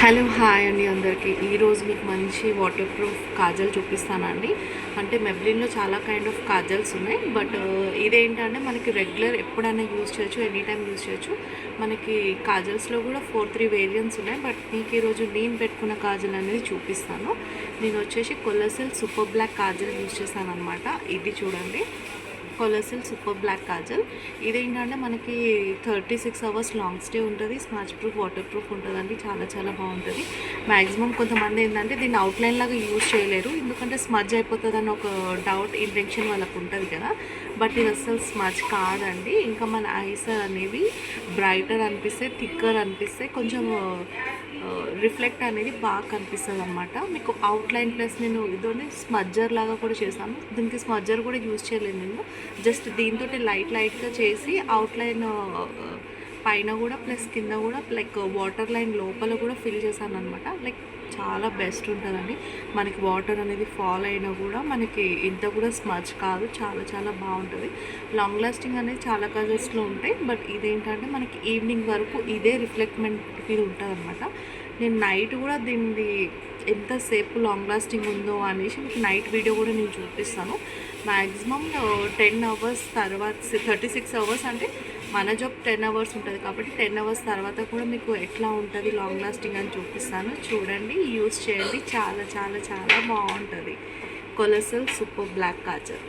Hello hi అండి అందరికీ. ఈరోజు మీకు మంచి వాటర్ ప్రూఫ్ కాజల్ చూపిస్తానండి. అంటే మెబ్లిన్లో చాలా కైండ్ ఆఫ్ కాజల్స్ ఉన్నాయి. బట్ ఇదేంటంటే మనకి రెగ్యులర్ ఎప్పుడైనా యూజ్ చేయొచ్చు, ఎనీ టైం యూజ్ చేయొచ్చు. మనకి కాజల్స్లో కూడా 4-3 వేరియంట్స్ ఉన్నాయి. బట్ మీకు ఈరోజు నేను పెట్టుకున్న కాజల్ అనేది చూపిస్తాను. నేను వచ్చేసి కొలసిల్ సూపర్ బ్లాక్ కాజల్ యూజ్ చేశాను అనమాట. ఇది చూడండి, కొలసిల్ సూపర్ బ్లాక్ కాజల్. ఇదేంటంటే మనకి 36 అవర్స్ లాంగ్ స్టే ఉంటుంది, స్మాచ్ ప్రూఫ్, వాటర్ ప్రూఫ్ ఉంటుందండి. చాలా చాలా బాగుంటుంది. మ్యాక్సిమం కొంతమంది ఏంటంటే దీన్ని అవుట్లైన్ లాగా యూజ్ చేయలేరు, ఎందుకంటే స్మజ్ అయిపోతుంది అని ఒక డౌట్, ఇంటెన్షన్ వాళ్ళకు ఉంటుంది కదా. బట్ ఇది అసలు స్మజ్ కాదండి. ఇంకా మన ఐస్ అనేవి బ్రైటర్ అనిపిస్తే, థిక్కర్ అనిపిస్తే, కొంచెం రిఫ్లెక్ట్ అనేది బాగా కనిపిస్తుంది అనమాట. మీకు అవుట్లైన్ ప్లస్ నేను ఇదోనే స్మజ్జర్ లాగా కూడా చేశాను. దీనికి స్మజ్జర్ కూడా యూజ్ చేయలేదు నేను, జస్ట్ దీంతో లైట్గా చేసి అవుట్లైన్ పైన కూడా ప్లస్ కింద కూడా లైక్ వాటర్ లైన్ లోపల కూడా ఫిల్ చేశాను అనమాట. లైక్ చాలా బెస్ట్ ఉంటుందండి. మనకి వాటర్ అనేది ఫాల్ అయినా కూడా మనకి ఇంత కూడా స్మజ్ కాదు, చాలా చాలా బాగుంటుంది. లాంగ్ లాస్టింగ్ అనేది చాలా కలర్స్లో ఉంటాయి. బట్ ఇదేంటంటే మనకి ఈవినింగ్ వరకు ఇదే రిఫ్లెక్ట్మెంట్ ఇది ఉంటుంది అనమాట. నేను నైట్ కూడా దీన్ని ఎంతసేపు లాంగ్ లాస్టింగ్ ఉందో అనేసి మీకు నైట్ వీడియో కూడా నేను చూపిస్తాను. మ్యాక్సిమం 10 అవర్స్ తర్వాత, 36 అవర్స్ అంటే మన జాబ్ 10 అవర్స్ ఉంటుంది కాబట్టి 10 అవర్స్ తర్వాత కూడా మీకు ఎట్లా ఉంటుంది లాంగ్ లాస్టింగ్ అని చూపిస్తాను. చూడండి, యూస్ చేయండి, చాలా చాలా చాలా బాగుంటుంది. కొలసిల్ సూపర్ బ్లాక్ కాజల్.